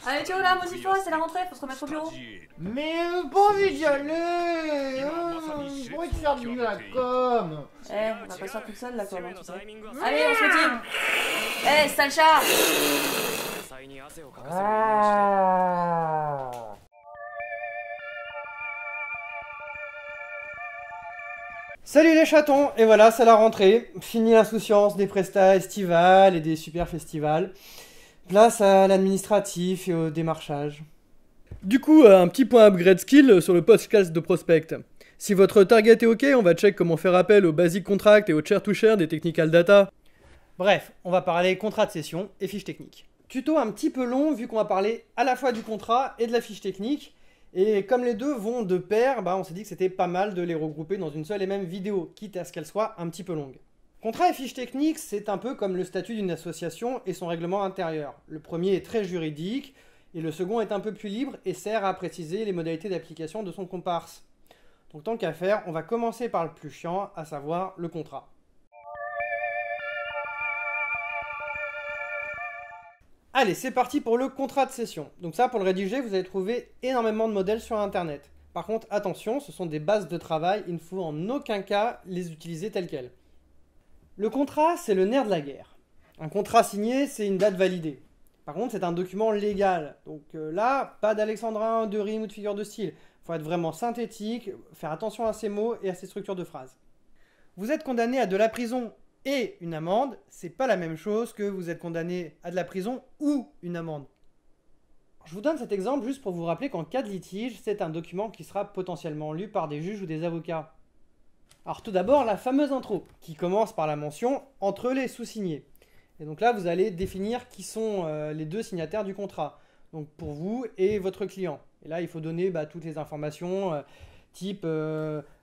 Allez, Théo là, motive-toi, c'est la rentrée, faut se remettre au bureau. Mais pas envie d'y aller. Pourquoi tu fais de la com? Eh, on va pas ça toute seule la com, hein, tu sais. Allez, on se motive. Eh, sale chat. Salut les chatons, et voilà, c'est la rentrée. Fini l'insouciance des prestats estivales et des super festivals. Place à l'administratif et au démarchage. Du coup, un petit point upgrade skill sur le podcast de prospect. Si votre target est ok, on va check comment faire appel au basic contract et au chair to share des technical data. Bref, on va parler contrat de session et fiche technique. Tuto un petit peu long vu qu'on va parler à la fois du contrat et de la fiche technique. Et comme les deux vont de pair, on s'est dit que c'était pas mal de les regrouper dans une seule et même vidéo, quitte à ce qu'elle soit un petit peu longue. Contrat et fiche technique, c'est un peu comme le statut d'une association et son règlement intérieur. Le premier est très juridique, et le second est un peu plus libre et sert à préciser les modalités d'application de son comparse. Donc tant qu'à faire, on va commencer par le plus chiant, à savoir le contrat. Allez, c'est parti pour le contrat de cession. Donc ça, pour le rédiger, vous allez trouver énormément de modèles sur Internet. Par contre, attention, ce sont des bases de travail, il ne faut en aucun cas les utiliser telles quelles. Le contrat, c'est le nerf de la guerre. Un contrat signé, c'est une date validée. Par contre, c'est un document légal. Donc là, pas d'alexandrin, de rime ou de figure de style. Il faut être vraiment synthétique, faire attention à ses mots et à ses structures de phrases. Vous êtes condamné à de la prison et une amende, c'est pas la même chose que vous êtes condamné à de la prison ou une amende. Je vous donne cet exemple juste pour vous rappeler qu'en cas de litige, c'est un document qui sera potentiellement lu par des juges ou des avocats. Alors tout d'abord, la fameuse intro, qui commence par la mention « entre les sous-signés ». Et donc là, vous allez définir qui sont les deux signataires du contrat, donc pour vous et votre client. Et là, il faut donner toutes les informations, type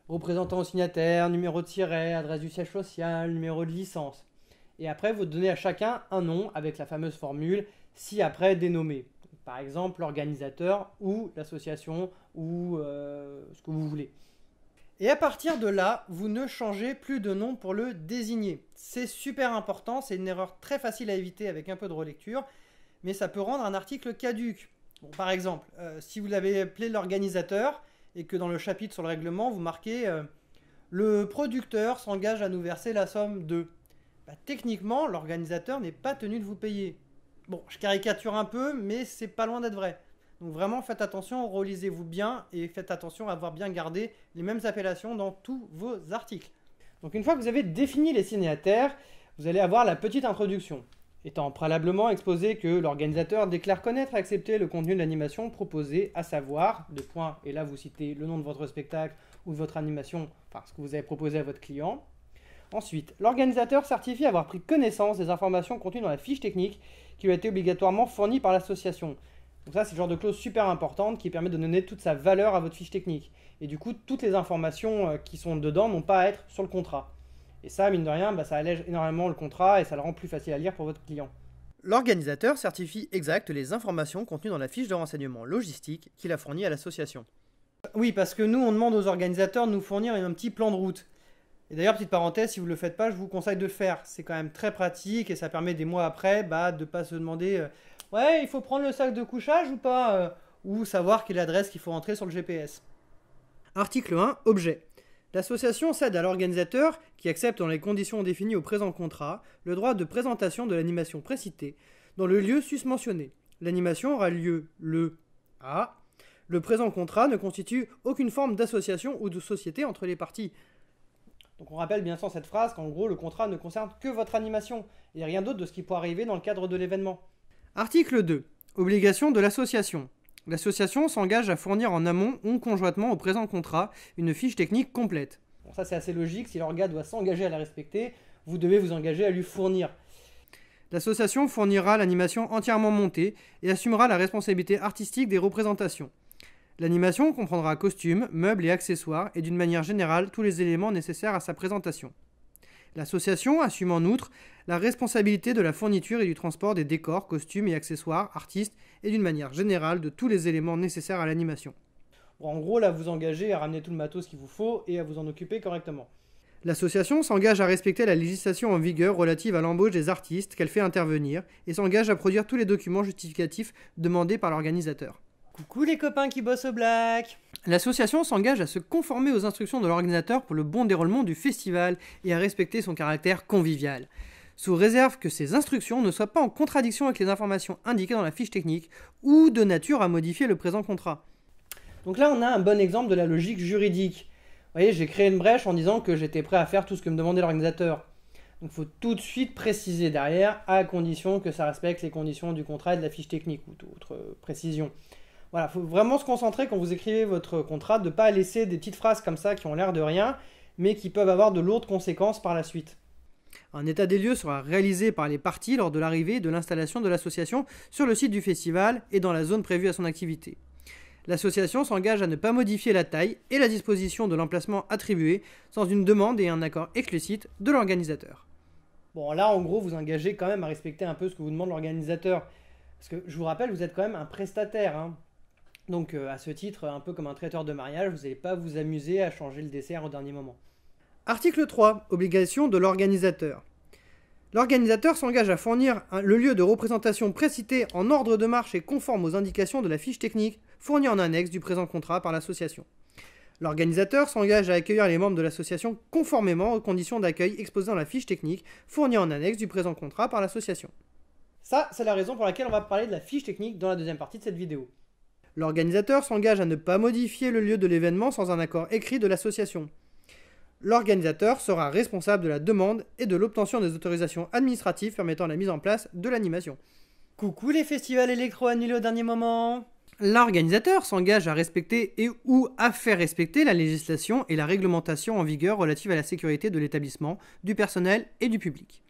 représentant au signataire, numéro de siret, adresse du siège social, numéro de licence. Et après, vous donnez à chacun un nom avec la fameuse formule « si après dénommé ». Par exemple, l'organisateur ou l'association ou ce que vous voulez. Et à partir de là, vous ne changez plus de nom pour le désigner. C'est super important, c'est une erreur très facile à éviter avec un peu de relecture, mais ça peut rendre un article caduc. Bon, par exemple, si vous l'avez appelé l'organisateur et que dans le chapitre sur le règlement, vous marquez le producteur s'engage à nous verser la somme de. Techniquement, l'organisateur n'est pas tenu de vous payer. Bon, je caricature un peu, mais c'est pas loin d'être vrai. Donc vraiment, faites attention, relisez-vous bien et faites attention à avoir bien gardé les mêmes appellations dans tous vos articles. Donc une fois que vous avez défini les signataires, vous allez avoir la petite introduction. Étant préalablement exposé que l'organisateur déclare connaître et accepter le contenu de l'animation proposée, à savoir, et là vous citez le nom de votre spectacle ou de votre animation, ce que vous avez proposé à votre client. Ensuite, l'organisateur certifie avoir pris connaissance des informations contenues dans la fiche technique qui lui a été obligatoirement fournie par l'association. Donc ça, c'est le genre de clause super importante qui permet de donner toute sa valeur à votre fiche technique. Et du coup, toutes les informations qui sont dedans n'ont pas à être sur le contrat. Et ça, mine de rien, ça allège énormément le contrat et ça le rend plus facile à lire pour votre client. L'organisateur certifie exact les informations contenues dans la fiche de renseignement logistique qu'il a fournie à l'association. Oui, parce que nous, on demande aux organisateurs de nous fournir un petit plan de route. Et d'ailleurs, petite parenthèse, si vous ne le faites pas, je vous conseille de le faire. C'est quand même très pratique et ça permet des mois après de ne pas se demander ouais, il faut prendre le sac de couchage ou pas ou savoir quelle adresse qu'il faut entrer sur le GPS. Article 1, objet. L'association cède à l'organisateur, qui accepte dans les conditions définies au présent contrat, le droit de présentation de l'animation précitée dans le lieu susmentionné. L'animation aura lieu le A. Le présent contrat ne constitue aucune forme d'association ou de société entre les parties. Donc on rappelle bien sûr cette phrase qu'en gros le contrat ne concerne que votre animation et rien d'autre de ce qui pourrait arriver dans le cadre de l'événement. Article 2. Obligation de l'association. L'association s'engage à fournir en amont ou conjointement au présent contrat une fiche technique complète. Bon, ça c'est assez logique, si l'organe doit s'engager à la respecter, vous devez vous engager à lui fournir. L'association fournira l'animation entièrement montée et assumera la responsabilité artistique des représentations. L'animation comprendra costumes, meubles et accessoires et d'une manière générale tous les éléments nécessaires à sa présentation. L'association assume en outre la responsabilité de la fourniture et du transport des décors, costumes et accessoires, artistes et d'une manière générale de tous les éléments nécessaires à l'animation. Bon, en gros, là, vous engagez à ramener tout le matos qu'il vous faut et à vous en occuper correctement. L'association s'engage à respecter la législation en vigueur relative à l'embauche des artistes qu'elle fait intervenir et s'engage à produire tous les documents justificatifs demandés par l'organisateur. Coucou les copains qui bossent au black! L'association s'engage à se conformer aux instructions de l'organisateur pour le bon déroulement du festival et à respecter son caractère convivial, sous réserve que ces instructions ne soient pas en contradiction avec les informations indiquées dans la fiche technique ou de nature à modifier le présent contrat. Donc là, on a un bon exemple de la logique juridique. Vous voyez, j'ai créé une brèche en disant que j'étais prêt à faire tout ce que me demandait l'organisateur. Donc il faut tout de suite préciser derrière, à condition que ça respecte les conditions du contrat et de la fiche technique ou d'autres précisions. Voilà, il faut vraiment se concentrer quand vous écrivez votre contrat, de ne pas laisser des petites phrases comme ça qui ont l'air de rien, mais qui peuvent avoir de lourdes conséquences par la suite. Un état des lieux sera réalisé par les parties lors de l'arrivée et de l'installation de l'association sur le site du festival et dans la zone prévue à son activité. L'association s'engage à ne pas modifier la taille et la disposition de l'emplacement attribué sans une demande et un accord explicite de l'organisateur. Bon, là, en gros, vous engagez quand même à respecter un peu ce que vous demande l'organisateur. Parce que, je vous rappelle, vous êtes quand même un prestataire, hein. Donc, à ce titre, un peu comme un traiteur de mariage, vous n'allez pas vous amuser à changer le dessert au dernier moment. Article 3. Obligation de l'organisateur. L'organisateur s'engage à fournir le lieu de représentation précité en ordre de marche et conforme aux indications de la fiche technique fournie en annexe du présent contrat par l'association. L'organisateur s'engage à accueillir les membres de l'association conformément aux conditions d'accueil exposées dans la fiche technique fournie en annexe du présent contrat par l'association. Ça, c'est la raison pour laquelle on va parler de la fiche technique dans la deuxième partie de cette vidéo. L'organisateur s'engage à ne pas modifier le lieu de l'événement sans un accord écrit de l'association. L'organisateur sera responsable de la demande et de l'obtention des autorisations administratives permettant la mise en place de l'animation. Coucou les festivals électro annulés au dernier moment! L'organisateur s'engage à respecter et ou à faire respecter la législation et la réglementation en vigueur relative à la sécurité de l'établissement, du personnel et du public.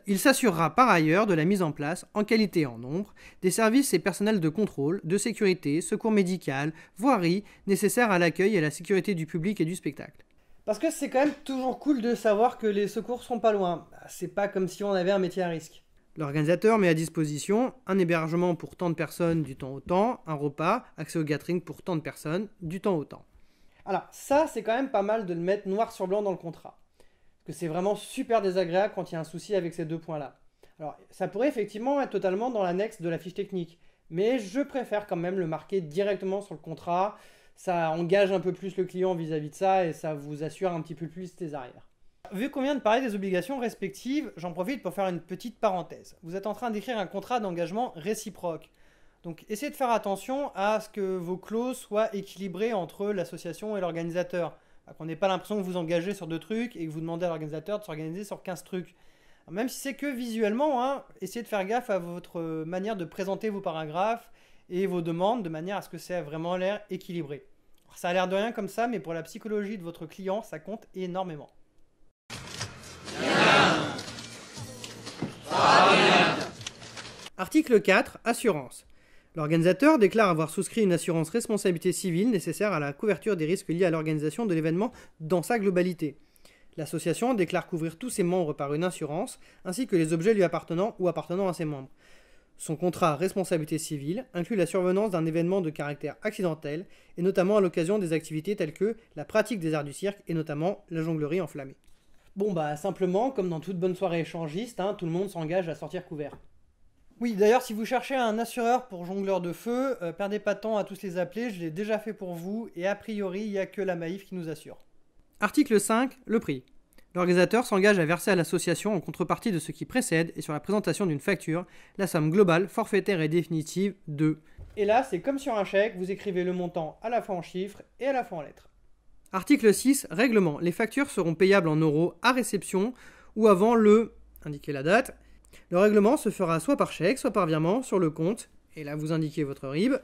Il s'assurera par ailleurs de la mise en place, en qualité et en nombre, des services et personnels de contrôle, de sécurité, secours médical, voirie, nécessaires à l'accueil et à la sécurité du public et du spectacle. Parce que c'est quand même toujours cool de savoir que les secours sont pas loin. C'est pas comme si on avait un métier à risque. L'organisateur met à disposition un hébergement pour tant de personnes du temps au temps, un repas, accès au catering pour tant de personnes du temps au temps. Alors ça, c'est quand même pas mal de le mettre noir sur blanc dans le contrat. Parce que c'est vraiment super désagréable quand il y a un souci avec ces deux points-là. Alors ça pourrait effectivement être totalement dans l'annexe de la fiche technique. Mais je préfère quand même le marquer directement sur le contrat. Ça engage un peu plus le client vis-à-vis de ça et ça vous assure un petit peu plus les arrières. Vu qu'on vient de parler des obligations respectives, j'en profite pour faire une petite parenthèse. Vous êtes en train d'écrire un contrat d'engagement réciproque. Donc essayez de faire attention à ce que vos clauses soient équilibrées entre l'association et l'organisateur. Qu'on n'ait pas l'impression que vous engagez sur 2 trucs et que vous demandez à l'organisateur de s'organiser sur 15 trucs. Alors, même si c'est que visuellement, hein, essayez de faire gaffe à votre manière de présenter vos paragraphes et vos demandes de manière à ce que ça ait vraiment l'air équilibré. Alors, ça a l'air de rien comme ça, mais pour la psychologie de votre client, ça compte énormément. Article 4. Assurance. L'organisateur déclare avoir souscrit une assurance responsabilité civile nécessaire à la couverture des risques liés à l'organisation de l'événement dans sa globalité. L'association déclare couvrir tous ses membres par une assurance, ainsi que les objets lui appartenant ou appartenant à ses membres. Son contrat responsabilité civile inclut la survenance d'un événement de caractère accidentel, et notamment à l'occasion des activités telles que la pratique des arts du cirque et notamment la jonglerie enflammée. Bon bah simplement, comme dans toute bonne soirée échangiste, tout le monde s'engage à sortir couvert. Oui, d'ailleurs, si vous cherchez un assureur pour jongleurs de feu, perdez pas de temps à tous les appeler, je l'ai déjà fait pour vous, et a priori, il n'y a que la Maïf qui nous assure. Article 5. Le prix. L'organisateur s'engage à verser à l'association en contrepartie de ce qui précède et sur la présentation d'une facture, la somme globale, forfaitaire et définitive de... Et là, c'est comme sur un chèque, vous écrivez le montant à la fois en chiffres et à la fois en lettres. Article 6. Règlement. Les factures seront payables en euros à réception ou avant le... Indiquez la date. Le règlement se fera soit par chèque, soit par virement sur le compte, et là vous indiquez votre RIB.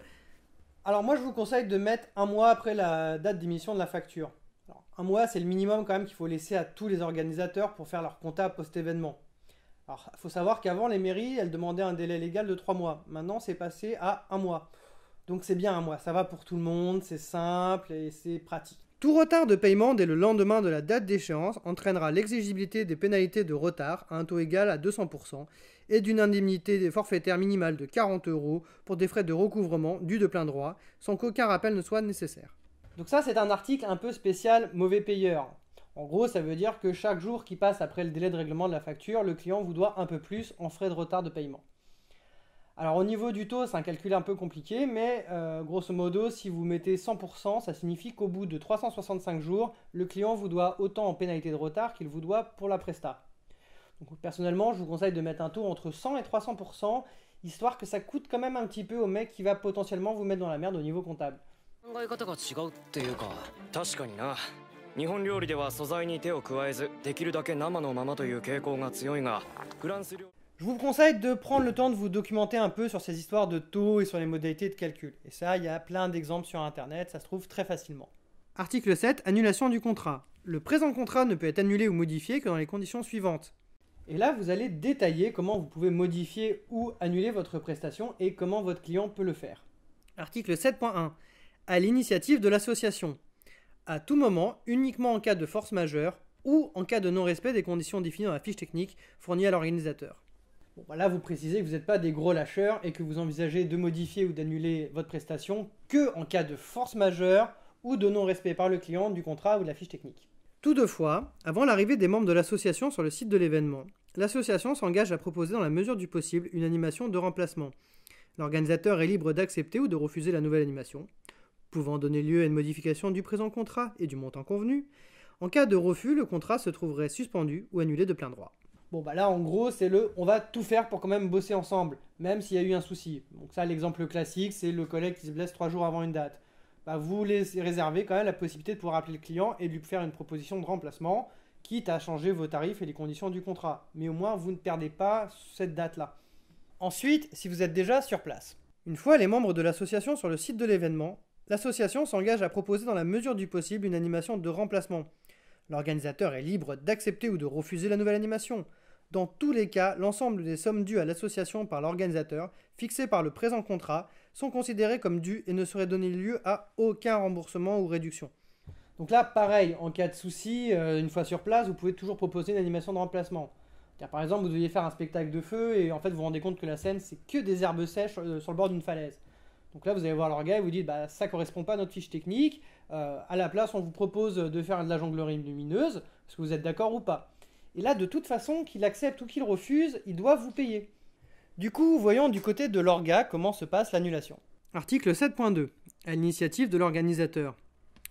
Alors moi je vous conseille de mettre 1 mois après la date d'émission de la facture. Alors, 1 mois c'est le minimum quand même qu'il faut laisser à tous les organisateurs pour faire leur compta post-événement. Alors il faut savoir qu'avant les mairies elles demandaient un délai légal de 3 mois. Maintenant c'est passé à 1 mois. Donc c'est bien 1 mois, ça va pour tout le monde, c'est simple et c'est pratique. Tout retard de paiement dès le lendemain de la date d'échéance entraînera l'exigibilité des pénalités de retard à un taux égal à 200% et d'une indemnité forfaitaire minimale de 40 € pour des frais de recouvrement dus de plein droit, sans qu'aucun rappel ne soit nécessaire. Donc ça, c'est un article un peu spécial mauvais payeur. En gros, ça veut dire que chaque jour qui passe après le délai de règlement de la facture, le client vous doit un peu plus en frais de retard de paiement. Alors au niveau du taux, c'est un calcul un peu compliqué, mais grosso modo, si vous mettez 100%, ça signifie qu'au bout de 365 jours, le client vous doit autant en pénalité de retard qu'il vous doit pour la presta. Donc personnellement, je vous conseille de mettre un taux entre 100 et 300%, histoire que ça coûte quand même un petit peu au mec qui va potentiellement vous mettre dans la merde au niveau comptable. 考え方が違うっていうか、確かにな。日本料理では素材に手を加えず、できるだけ生のままという傾向が強いが、フランス料理 Je vous conseille de prendre le temps de vous documenter un peu sur ces histoires de taux et sur les modalités de calcul. Et ça, il y a plein d'exemples sur internet, ça se trouve très facilement. Article 7, annulation du contrat. Le présent contrat ne peut être annulé ou modifié que dans les conditions suivantes. Et là, vous allez détailler comment vous pouvez modifier ou annuler votre prestation et comment votre client peut le faire. Article 7.1. À l'initiative de l'association. À tout moment, uniquement en cas de force majeure ou en cas de non-respect des conditions définies dans la fiche technique fournie à l'organisateur. Bon, bah là, vous précisez que vous n'êtes pas des gros lâcheurs et que vous envisagez de modifier ou d'annuler votre prestation que en cas de force majeure ou de non-respect par le client du contrat ou de la fiche technique. Toutefois, avant l'arrivée des membres de l'association sur le site de l'événement, l'association s'engage à proposer dans la mesure du possible une animation de remplacement. L'organisateur est libre d'accepter ou de refuser la nouvelle animation, pouvant donner lieu à une modification du présent contrat et du montant convenu. En cas de refus, le contrat se trouverait suspendu ou annulé de plein droit. Bon bah là en gros c'est on va tout faire pour quand même bosser ensemble, même s'il y a eu un souci. Donc ça l'exemple classique c'est le collègue qui se blesse 3 jours avant une date. Bah, vous laissez réserver quand même la possibilité de pouvoir appeler le client et de lui faire une proposition de remplacement, quitte à changer vos tarifs et les conditions du contrat. Mais au moins vous ne perdez pas cette date-là. Ensuite, si vous êtes déjà sur place. Une fois les membres de l'association sur le site de l'événement, l'association s'engage à proposer dans la mesure du possible une animation de remplacement. L'organisateur est libre d'accepter ou de refuser la nouvelle animation. Dans tous les cas, l'ensemble des sommes dues à l'association par l'organisateur, fixées par le présent contrat, sont considérées comme dues et ne sauraient donner lieu à aucun remboursement ou réduction. Donc là, pareil, en cas de souci, une fois sur place, vous pouvez toujours proposer une animation de remplacement. Car par exemple, vous deviez faire un spectacle de feu et en fait vous vous rendez compte que la scène, c'est que des herbes sèches sur le bord d'une falaise. Donc là, vous allez voir leur gars et vous dites bah, ça correspond pas à notre fiche technique. À la place, on vous propose de faire de la jonglerie lumineuse. Est-ce que vous êtes d'accord ou pas? Et là, de toute façon, qu'il accepte ou qu'il refuse, ils doivent vous payer. Du coup, voyons du côté de l'orga comment se passe l'annulation. Article 7.2. À l'initiative de l'organisateur.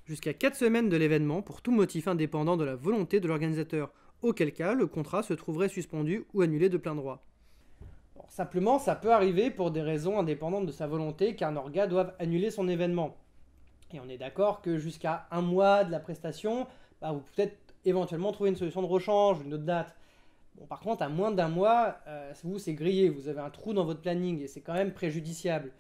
Jusqu'à 4 semaines de l'événement pour tout motif indépendant de la volonté de l'organisateur, auquel cas le contrat se trouverait suspendu ou annulé de plein droit. Bon, simplement, ça peut arriver pour des raisons indépendantes de sa volonté qu'un orga doive annuler son événement. Et on est d'accord que jusqu'à 1 mois de la prestation, bah, vous pouvez peut-être éventuellement trouver une solution de rechange, une autre date. Bon, par contre, à moins d'1 mois, vous, c'est grillé, vous avez un trou dans votre planning et c'est quand même préjudiciable.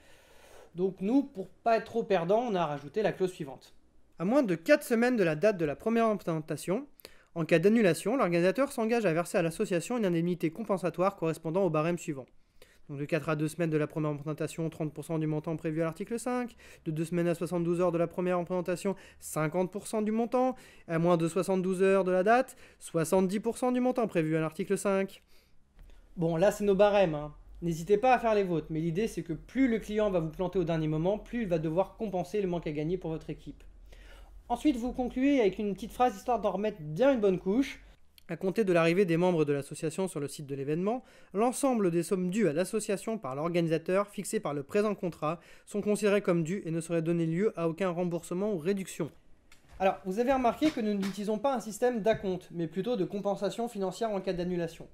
Donc nous, pour pas être trop perdant, on a rajouté la clause suivante. À moins de 4 semaines de la date de la première représentation, en cas d'annulation, l'organisateur s'engage à verser à l'association une indemnité compensatoire correspondant au barème suivant. Donc de 4 à 2 semaines de la première représentation, 30% du montant prévu à l'article 5. De 2 semaines à 72 heures de la première représentation, 50% du montant. À moins de 72 heures de la date, 70% du montant prévu à l'article 5. Bon, là c'est nos barèmes. Hein. N'hésitez pas à faire les vôtres, mais l'idée c'est que plus le client va vous planter au dernier moment, plus il va devoir compenser le manque à gagner pour votre équipe. Ensuite, vous concluez avec une petite phrase histoire d'en remettre bien une bonne couche. À compter de l'arrivée des membres de l'association sur le site de l'événement, l'ensemble des sommes dues à l'association par l'organisateur fixées par le présent contrat sont considérées comme dues et ne sauraient donner lieu à aucun remboursement ou réduction. Alors, vous avez remarqué que nous n'utilisons pas un système d'acompte, mais plutôt de compensation financière en cas d'annulation.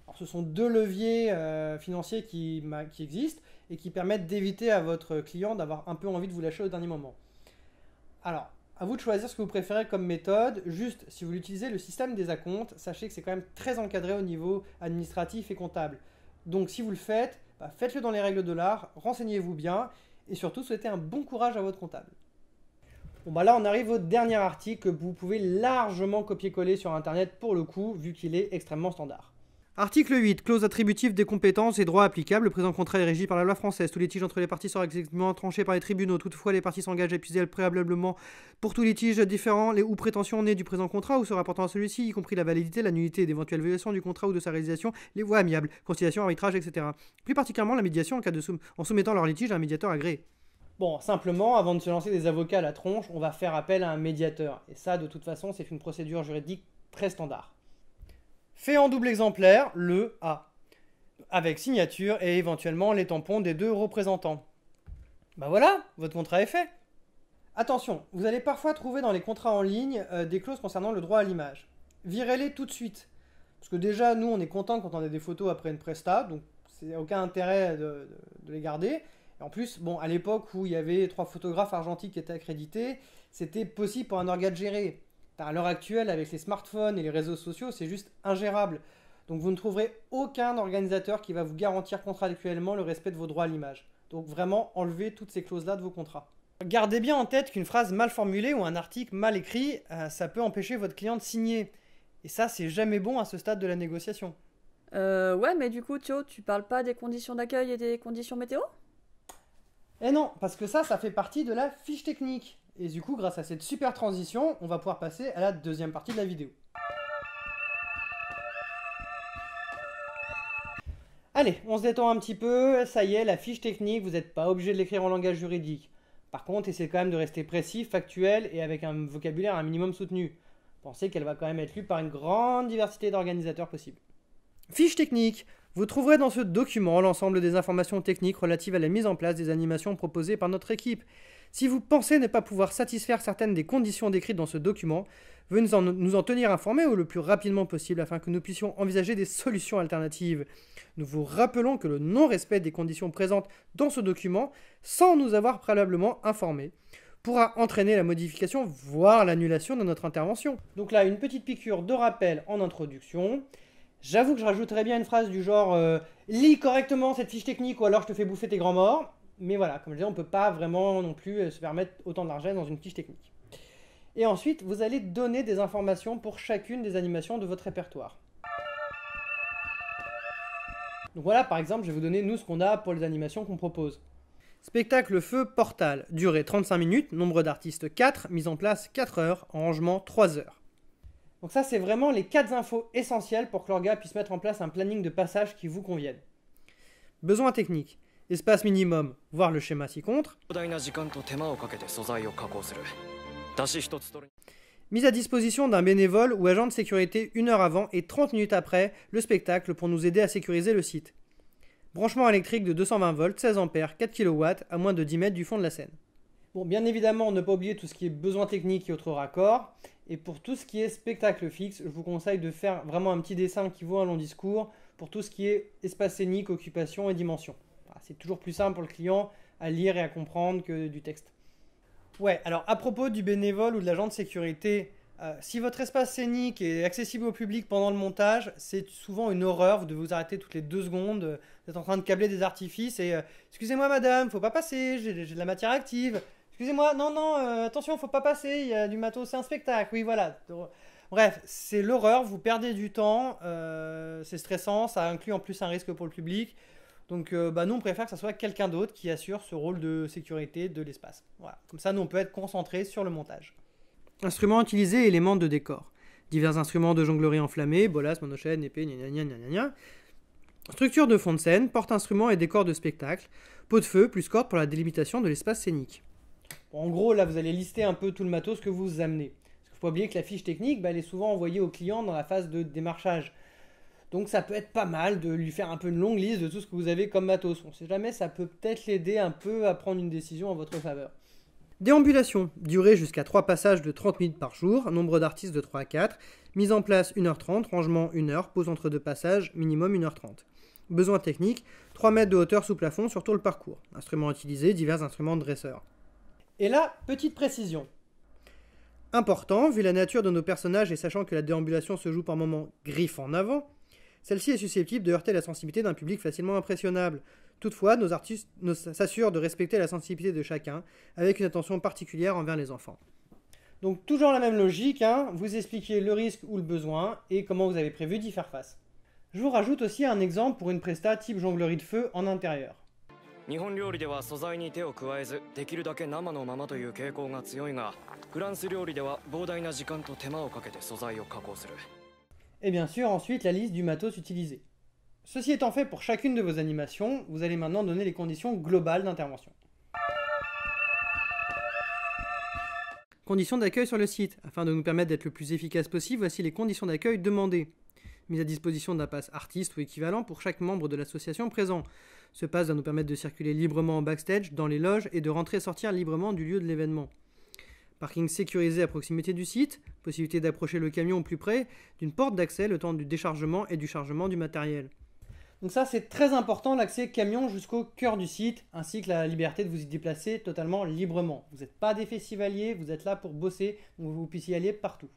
Alors, ce sont 2 leviers financiers qui existent et qui permettent d'éviter à votre client d'avoir un peu envie de vous lâcher au dernier moment. Alors, à vous de choisir ce que vous préférez comme méthode. Juste, si vous utilisez le système des acomptes, sachez que c'est quand même très encadré au niveau administratif et comptable. Donc si vous le faites, faites-le dans les règles de l'art, renseignez-vous bien et surtout souhaitez un bon courage à votre comptable. Bon là on arrive au dernier article que vous pouvez largement copier-coller sur internet pour le coup, vu qu'il est extrêmement standard. Article 8. Clause attributive des compétences et droits applicables. Le présent contrat est régi par la loi française. Tout litige entre les parties sera exécutivement tranché par les tribunaux. Toutefois, les parties s'engagent à épuiser préalablement pour tout litige différent ou prétention née du présent contrat ou se rapportant à celui-ci, y compris la validité, la nullité d'éventuelles violations du contrat ou de sa réalisation, les voies amiables, conciliation, arbitrage, etc. Plus particulièrement la médiation en soumettant leur litige à un médiateur agréé. Bon, simplement, avant de se lancer des avocats à la tronche, on va faire appel à un médiateur. Et ça, de toute façon, c'est une procédure juridique très standard. Fait en double exemplaire, le A, avec signature et éventuellement les tampons des 2 représentants. Bah voilà, votre contrat est fait. Attention, vous allez parfois trouver dans les contrats en ligne des clauses concernant le droit à l'image. Virez-les tout de suite. Parce que déjà, nous, on est content quand on a des photos après une presta, donc c'est aucun intérêt de les garder. Et en plus, bon, à l'époque où il y avait 3 photographes argentiques qui étaient accrédités, c'était possible pour un organe de gérer. À l'heure actuelle, avec les smartphones et les réseaux sociaux, c'est juste ingérable. Donc vous ne trouverez aucun organisateur qui va vous garantir contractuellement le respect de vos droits à l'image. Donc vraiment, enlevez toutes ces clauses-là de vos contrats. Gardez bien en tête qu'une phrase mal formulée ou un article mal écrit, ça peut empêcher votre client de signer. Et ça, c'est jamais bon à ce stade de la négociation. Ouais, mais du coup, Thio, tu parles pas des conditions d'accueil et des conditions météo? Eh non, parce que ça fait partie de la fiche technique. Et du coup, grâce à cette super transition, on va pouvoir passer à la deuxième partie de la vidéo. Allez, on se détend un petit peu, ça y est, la fiche technique, vous n'êtes pas obligé de l'écrire en langage juridique. Par contre, essayez quand même de rester précis, factuel et avec un vocabulaire un minimum soutenu. Pensez qu'elle va quand même être lue par une grande diversité d'organisateurs possibles. Fiche technique. Vous trouverez dans ce document l'ensemble des informations techniques relatives à la mise en place des animations proposées par notre équipe. Si vous pensez ne pas pouvoir satisfaire certaines des conditions décrites dans ce document, veuillez nous en tenir informés le plus rapidement possible afin que nous puissions envisager des solutions alternatives. Nous vous rappelons que le non-respect des conditions présentes dans ce document, sans nous avoir préalablement informés, pourra entraîner la modification, voire l'annulation de notre intervention. Donc là, une petite piqûre de rappel en introduction. J'avoue que je rajouterais bien une phrase du genre lis correctement cette fiche technique ou alors je te fais bouffer tes grands morts. Mais voilà, comme je disais, on ne peut pas vraiment non plus se permettre autant de largesse dans une fiche technique. Et ensuite, vous allez donner des informations pour chacune des animations de votre répertoire. Donc voilà, par exemple, je vais vous donner nous ce qu'on a pour les animations qu'on propose. Spectacle feu Portal, durée 35 minutes, nombre d'artistes 4, mise en place 4 heures, rangement 3 heures. Donc ça, c'est vraiment les 4 infos essentielles pour que l'orga puisse mettre en place un planning de passage qui vous convienne. Besoins techniques. Espace minimum, voire le schéma ci-contre. Mise à disposition d'un bénévole ou agent de sécurité 1 heure avant et 30 minutes après le spectacle pour nous aider à sécuriser le site. Branchement électrique de 220 volts, 16 ampères, 4 kW à moins de 10 mètres du fond de la scène. Bon, bien évidemment, ne pas oublier tout ce qui est besoins techniques et autres raccords. Et pour tout ce qui est spectacle fixe, je vous conseille de faire vraiment un petit dessin qui vaut un long discours pour tout ce qui est espace scénique, occupation et dimension. C'est toujours plus simple pour le client à lire et à comprendre que du texte. Ouais, alors à propos du bénévole ou de l'agent de sécurité, si votre espace scénique est accessible au public pendant le montage, c'est souvent une horreur. Vous devez vous arrêter toutes les 2 secondes, vous êtes en train de câbler des artifices et excusez-moi madame, faut pas passer, j'ai de la matière active. Excusez-moi, non, attention, faut pas passer, il y a du matos, c'est un spectacle, oui, voilà. Bref, c'est l'horreur, vous perdez du temps, c'est stressant, ça inclut en plus un risque pour le public. Donc, nous, on préfère que ce soit quelqu'un d'autre qui assure ce rôle de sécurité de l'espace. Voilà. Comme ça, nous, on peut être concentrés sur le montage. Instruments utilisés, éléments de décor. Divers instruments de jonglerie enflammés, bolas, monochène, épée, gna. Structure de fond de scène, porte-instruments et décor de spectacle. Pot de feu, plus corde pour la délimitation de l'espace scénique. Bon, en gros, là, vous allez lister un peu tout le matos que vous amenez. Parce qu'il ne faut pas oublier que la fiche technique, elle est souvent envoyée au client dans la phase de démarchage. Donc ça peut être pas mal de lui faire un peu une longue liste de tout ce que vous avez comme matos. On ne sait jamais, ça peut peut-être l'aider un peu à prendre une décision en votre faveur. Déambulation, durée jusqu'à 3 passages de 30 minutes par jour, nombre d'artistes de 3 à 4, mise en place 1h30, rangement 1 heure, pause entre 2 passages, minimum 1h30. Besoins techniques, 3 mètres de hauteur sous plafond sur tout le parcours. Instruments utilisés, divers instruments de dresseur. Et là, petite précision. Important, vu la nature de nos personnages et sachant que la déambulation se joue par moments griffe en avant, celle-ci est susceptible de heurter la sensibilité d'un public facilement impressionnable. Toutefois, nos artistes s'assurent de respecter la sensibilité de chacun, avec une attention particulière envers les enfants. Donc toujours la même logique, vous expliquez le risque ou le besoin, et comment vous avez prévu d'y faire face. Je vous rajoute aussi un exemple pour une presta type jonglerie de feu en intérieur. Et bien sûr, ensuite, la liste du matos utilisé. Ceci étant fait pour chacune de vos animations, vous allez maintenant donner les conditions globales d'intervention. Conditions d'accueil sur le site. Afin de nous permettre d'être le plus efficace possible, voici les conditions d'accueil demandées. Mise à disposition d'un pass artiste ou équivalent pour chaque membre de l'association présent. Ce pass va nous permettre de circuler librement en backstage, dans les loges et de rentrer et sortir librement du lieu de l'événement. Parking sécurisé à proximité du site, possibilité d'approcher le camion au plus près d'une porte d'accès le temps du déchargement et du chargement du matériel. Donc ça c'est très important, l'accès camion jusqu'au cœur du site, ainsi que la liberté de vous y déplacer totalement librement. Vous n'êtes pas des festivaliers, vous êtes là pour bosser, donc vous puissiez y aller partout.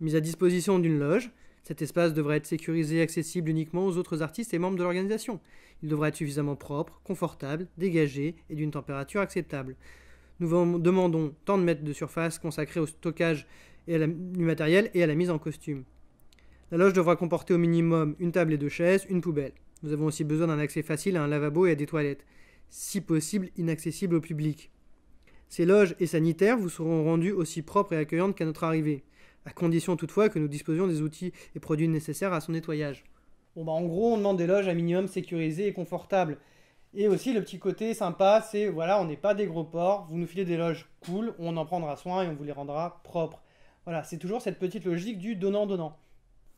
Mise à disposition d'une loge, cet espace devrait être sécurisé et accessible uniquement aux autres artistes et membres de l'organisation. Il devra être suffisamment propre, confortable, dégagé et d'une température acceptable. Nous demandons tant de mètres de surface consacrés au stockage du matériel et à la mise en costume. La loge devra comporter au minimum une table et 2 chaises, une poubelle. Nous avons aussi besoin d'un accès facile à un lavabo et à des toilettes, si possible inaccessibles au public. Ces loges et sanitaires vous seront rendues aussi propres et accueillantes qu'à notre arrivée, à condition toutefois que nous disposions des outils et produits nécessaires à son nettoyage. En gros, on demande des loges à minimum sécurisées et confortables. Et aussi, le petit côté sympa, c'est, voilà, on n'est pas des gros porcs, vous nous filez des loges cool, on en prendra soin et on vous les rendra propres. Voilà, c'est toujours cette petite logique du donnant-donnant.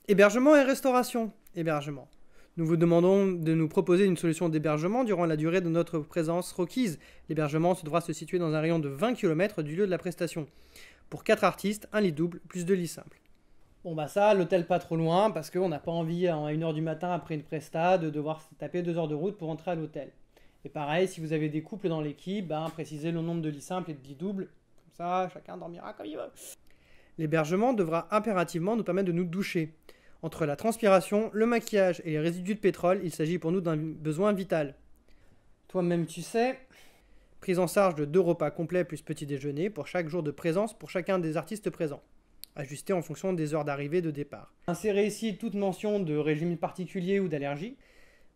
Hébergement et restauration. Hébergement. Nous vous demandons de nous proposer une solution d'hébergement durant la durée de notre présence requise. L'hébergement devra se situer dans un rayon de 20 km du lieu de la prestation. Pour 4 artistes, un lit double plus 2 lits simples. Ça, l'hôtel pas trop loin, parce qu'on n'a pas envie à 1h du matin après une presta de devoir se taper 2 heures de route pour rentrer à l'hôtel. Et pareil, si vous avez des couples dans l'équipe, précisez le nombre de lits simples et de lits doubles. Comme ça, chacun dormira comme il veut. L'hébergement devra impérativement nous permettre de nous doucher. Entre la transpiration, le maquillage et les résidus de pétrole, il s'agit pour nous d'un besoin vital. Toi-même tu sais, prise en charge de 2 repas complets plus petit déjeuner pour chaque jour de présence pour chacun des artistes présents, ajusté en fonction des heures d'arrivée et de départ. Insérez ici toute mention de régime particulier ou d'allergie.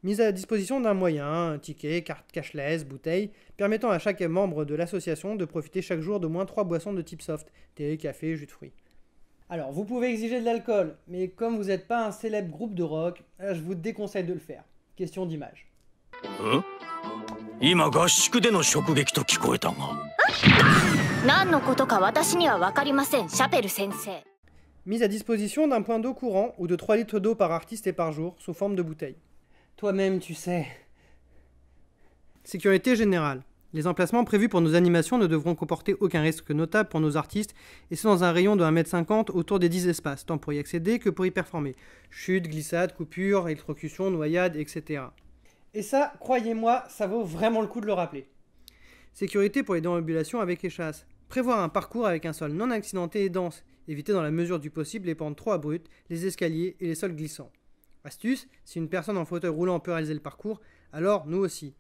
Mise à disposition d'un moyen, un ticket, carte cashless, bouteille, permettant à chaque membre de l'association de profiter chaque jour d'au moins 3 boissons de type soft, thé, café, jus de fruits. Alors, vous pouvez exiger de l'alcool, mais comme vous n'êtes pas un célèbre groupe de rock, je vous déconseille de le faire. Question d'image. Mise à disposition d'un point d'eau courant ou de 3 litres d'eau par artiste et par jour, sous forme de bouteille. Toi-même, tu sais. Sécurité générale. Les emplacements prévus pour nos animations ne devront comporter aucun risque notable pour nos artistes, et c'est dans un rayon de 1,50 m autour des 10 espaces, tant pour y accéder que pour y performer. Chute, glissade, coupure, électrocution, noyade, etc. Et ça, croyez-moi, ça vaut vraiment le coup de le rappeler. Sécurité pour les déambulations avec échasse. Prévoir un parcours avec un sol non accidenté et dense. Éviter dans la mesure du possible les pentes trop abruptes, les escaliers et les sols glissants. Astuce, si une personne en fauteuil roulant peut réaliser le parcours, alors nous aussi.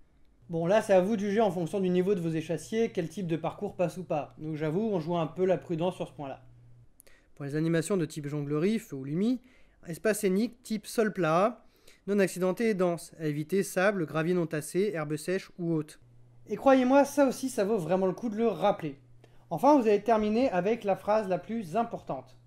Là c'est à vous de juger en fonction du niveau de vos échassiers quel type de parcours passe ou pas. Nous j'avoue, on joue un peu la prudence sur ce point-là. Pour les animations de type jonglerie, feu ou lumi, espace scénique type sol plat, non accidenté et dense, à éviter sable, gravier non tassé, herbes sèches ou hautes. Et croyez-moi, ça aussi ça vaut vraiment le coup de le rappeler. Enfin, vous allez terminer avec la phrase la plus importante.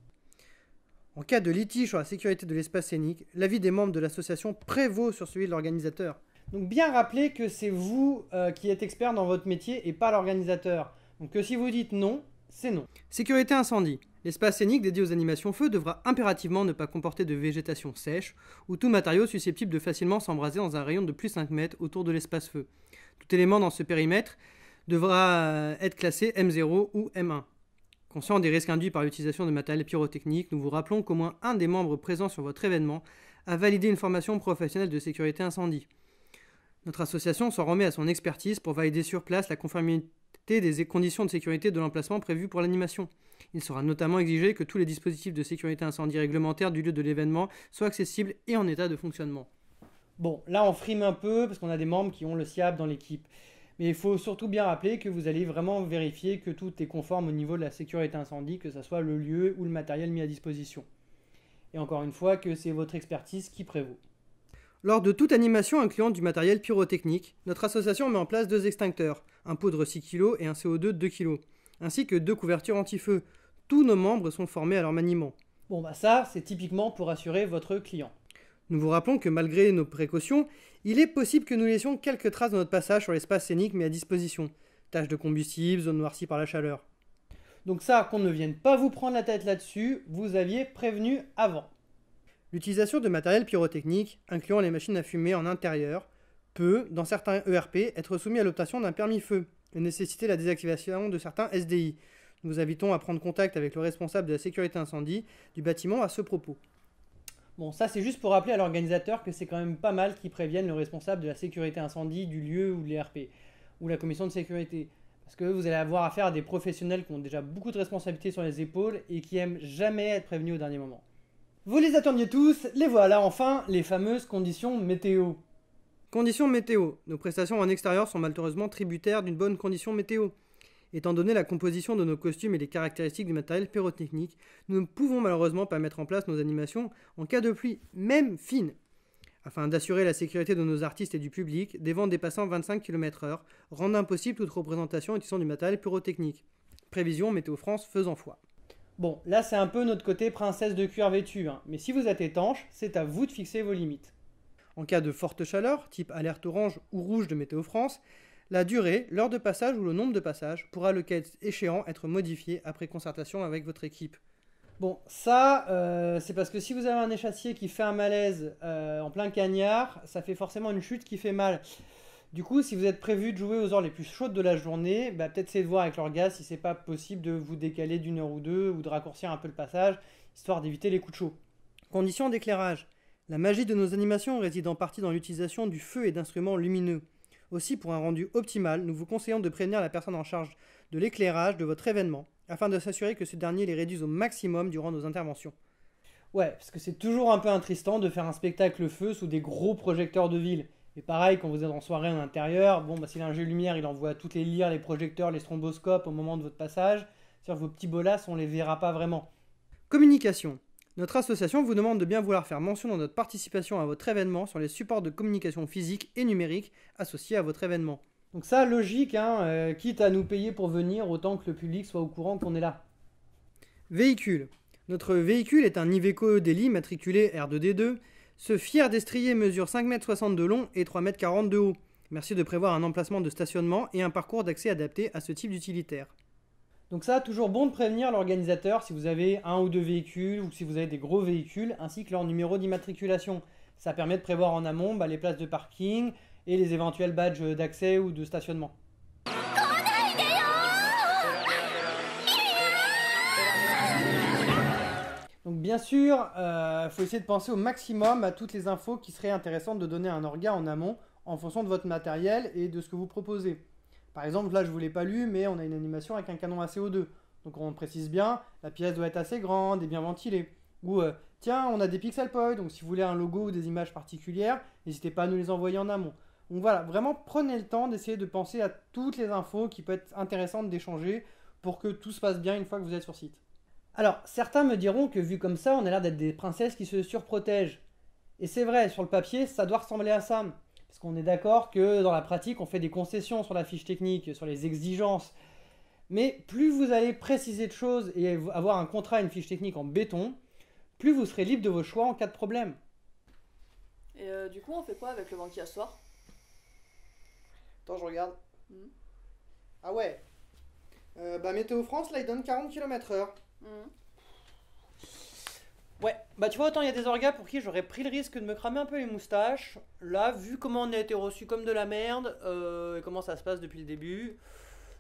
En cas de litige sur la sécurité de l'espace scénique, l'avis des membres de l'association prévaut sur celui de l'organisateur. Donc bien rappeler que c'est vous qui êtes expert dans votre métier et pas l'organisateur. Donc que si vous dites non, c'est non. Sécurité incendie. L'espace scénique dédié aux animations feu devra impérativement ne pas comporter de végétation sèche ou tout matériau susceptible de facilement s'embraser dans un rayon de plus 5 mètres autour de l'espace feu. Tout élément dans ce périmètre devra être classé M0 ou M1. Conscient des risques induits par l'utilisation de matériel pyrotechnique, nous vous rappelons qu'au moins un des membres présents sur votre événement a validé une formation professionnelle de sécurité incendie. Notre association s'en remet à son expertise pour valider sur place la conformité des conditions de sécurité de l'emplacement prévues pour l'animation. Il sera notamment exigé que tous les dispositifs de sécurité incendie réglementaires du lieu de l'événement soient accessibles et en état de fonctionnement. Là on frime un peu parce qu'on a des membres qui ont le SIAP dans l'équipe. Mais il faut surtout bien rappeler que vous allez vraiment vérifier que tout est conforme au niveau de la sécurité incendie, que ce soit le lieu ou le matériel mis à disposition. Et encore une fois, que c'est votre expertise qui prévaut. Lors de toute animation incluant du matériel pyrotechnique, notre association met en place 2 extincteurs, un poudre 6 kg et un CO2 2 kg, ainsi que 2 couvertures anti-feu. Tous nos membres sont formés à leur maniement. Ça, c'est typiquement pour assurer votre client. Nous vous rappelons que malgré nos précautions, il est possible que nous laissions quelques traces de notre passage sur l'espace scénique mis à disposition. Taches de combustible, zones noircies par la chaleur. Donc ça, qu'on ne vienne pas vous prendre la tête là-dessus, vous aviez prévenu avant. L'utilisation de matériel pyrotechnique, incluant les machines à fumer en intérieur, peut, dans certains ERP, être soumis à l'obtention d'un permis feu et nécessiter la désactivation de certains SDI. Nous vous invitons à prendre contact avec le responsable de la sécurité incendie du bâtiment à ce propos. Bon, ça c'est juste pour rappeler à l'organisateur que c'est quand même pas mal qu'ils préviennent le responsable de la sécurité incendie du lieu ou de l'ERP, ou la commission de sécurité. Parce que vous allez avoir affaire à des professionnels qui ont déjà beaucoup de responsabilités sur les épaules et qui aiment jamais être prévenus au dernier moment. Vous les attendiez tous, les voilà enfin, les fameuses conditions météo. Conditions météo. Nos prestations en extérieur sont malheureusement tributaires d'une bonne condition météo. Étant donné la composition de nos costumes et les caractéristiques du matériel pyrotechnique, nous ne pouvons malheureusement pas mettre en place nos animations en cas de pluie, même fine. Afin d'assurer la sécurité de nos artistes et du public, des vents dépassant 25 km/h rendent impossible toute représentation utilisant du matériel pyrotechnique. Prévision Météo France faisant foi. Bon, là c'est un peu notre côté princesse de cuir vêtue, hein. Mais si vous êtes étanche, c'est à vous de fixer vos limites. En cas de forte chaleur, type alerte orange ou rouge de Météo France, la durée, l'heure de passage ou le nombre de passages pourra le cas échéant être modifié après concertation avec votre équipe. Bon, ça, c'est parce que si vous avez un échassier qui fait un malaise en plein cagnard, ça fait forcément une chute qui fait mal. Du coup, si vous êtes prévu de jouer aux heures les plus chaudes de la journée, peut-être essayer de voir avec l'orga si c'est pas possible de vous décaler d'une heure ou deux ou de raccourcir un peu le passage, histoire d'éviter les coups de chaud. Conditions d'éclairage. La magie de nos animations réside en partie dans l'utilisation du feu et d'instruments lumineux. Aussi, pour un rendu optimal, nous vous conseillons de prévenir la personne en charge de l'éclairage de votre événement, afin de s'assurer que ce dernier les réduise au maximum durant nos interventions. Ouais, parce que c'est toujours un peu intristant de faire un spectacle feu sous des gros projecteurs de ville. Et pareil, quand vous êtes en soirée en intérieur, si l'ingé lumière il envoie toutes les lyres, les projecteurs, les stromboscopes au moment de votre passage, sur vos petits bolasses, on les verra pas vraiment. Communication. Notre association vous demande de bien vouloir faire mention dans notre participation à votre événement sur les supports de communication physique et numérique associés à votre événement. Donc ça, logique, hein, quitte à nous payer pour venir, autant que le public soit au courant qu'on est là. Véhicule. Notre véhicule est un Iveco Daily matriculé R2D2. Ce fier destrier mesure 5,60 m de long et 3,40 m de haut. Merci de prévoir un emplacement de stationnement et un parcours d'accès adapté à ce type d'utilitaire. Donc ça, toujours bon de prévenir l'organisateur si vous avez un ou deux véhicules ou si vous avez des gros véhicules, ainsi que leur numéro d'immatriculation. Ça permet de prévoir en amont les places de parking et les éventuels badges d'accès ou de stationnement. Donc bien sûr, faut essayer de penser au maximum à toutes les infos qui seraient intéressantes de donner à un orga en amont en fonction de votre matériel et de ce que vous proposez. Par exemple, là je ne vous l'ai pas lu, mais on a une animation avec un canon à CO2. Donc on précise bien, la pièce doit être assez grande et bien ventilée. Ou tiens, on a des pixel point, donc si vous voulez un logo ou des images particulières, n'hésitez pas à nous les envoyer en amont. Donc voilà, vraiment prenez le temps d'essayer de penser à toutes les infos qui peuvent être intéressantes d'échanger pour que tout se passe bien une fois que vous êtes sur site. Alors, certains me diront que vu comme ça, on a l'air d'être des princesses qui se surprotègent. Et c'est vrai, sur le papier, ça doit ressembler à ça. Parce qu'on est d'accord que dans la pratique, on fait des concessions sur la fiche technique, sur les exigences. Mais plus vous allez préciser de choses et avoir un contrat et une fiche technique en béton, plus vous serez libre de vos choix en cas de problème. Et du coup, on fait quoi avec le banquier à ce soir? Attends, je regarde. Ah ouais. Météo France, là, il donne 40 km/h. Ouais, tu vois, autant il y a des orgas pour qui j'aurais pris le risque de me cramer un peu les moustaches. Là, vu comment on a été reçu comme de la merde, et comment ça se passe depuis le début,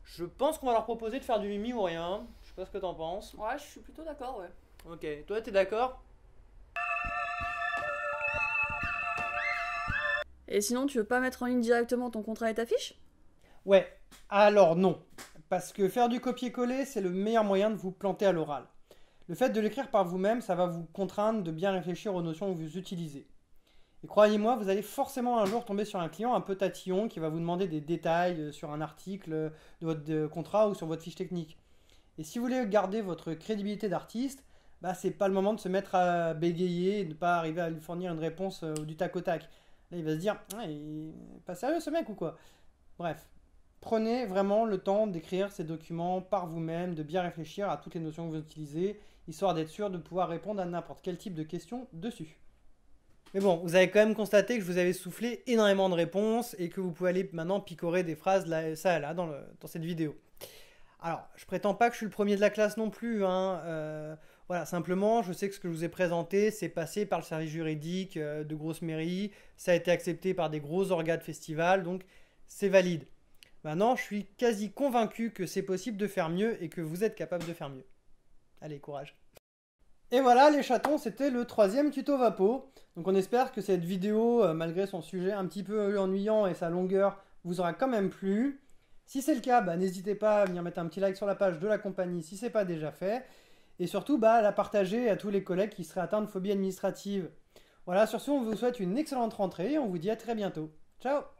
je pense qu'on va leur proposer de faire du mimi ou rien. Je sais pas ce que t'en penses. Ouais, je suis plutôt d'accord, ouais. Ok, toi t'es d'accord? Et sinon, tu veux pas mettre en ligne directement ton contrat et ta fiche? Ouais, alors non. Parce que faire du copier-coller, c'est le meilleur moyen de vous planter à l'oral. Le fait de l'écrire par vous-même, ça va vous contraindre de bien réfléchir aux notions que vous utilisez. Et croyez-moi, vous allez forcément un jour tomber sur un client un peu tatillon qui va vous demander des détails sur un article de votre contrat ou sur votre fiche technique. Et si vous voulez garder votre crédibilité d'artiste, c'est pas le moment de se mettre à bégayer et de ne pas arriver à lui fournir une réponse du tac au tac. Là, il va se dire « il est pas sérieux ce mec ou quoi ?» Bref. Prenez vraiment le temps d'écrire ces documents par vous-même, de bien réfléchir à toutes les notions que vous utilisez, histoire d'être sûr de pouvoir répondre à n'importe quel type de questions dessus. Mais bon, vous avez quand même constaté que je vous avais soufflé énormément de réponses et que vous pouvez aller maintenant picorer des phrases là, ça et là dans cette vidéo. Alors, je prétends pas que je suis le premier de la classe non plus, hein. Voilà, simplement, je sais que ce que je vous ai présenté, c'est passé par le service juridique de grosses mairies, ça a été accepté par des gros orgas de festival, donc c'est valide. Maintenant, je suis quasi convaincu que c'est possible de faire mieux et que vous êtes capable de faire mieux. Allez, courage. Et voilà les chatons, c'était le 3e tuto Vapo. Donc on espère que cette vidéo, malgré son sujet un petit peu ennuyant et sa longueur, vous aura quand même plu. Si c'est le cas, n'hésitez pas à venir mettre un petit like sur la page de la compagnie si ce n'est pas déjà fait. Et surtout, à la partager à tous les collègues qui seraient atteints de phobie administrative. Voilà, sur ce, on vous souhaite une excellente rentrée et on vous dit à très bientôt. Ciao!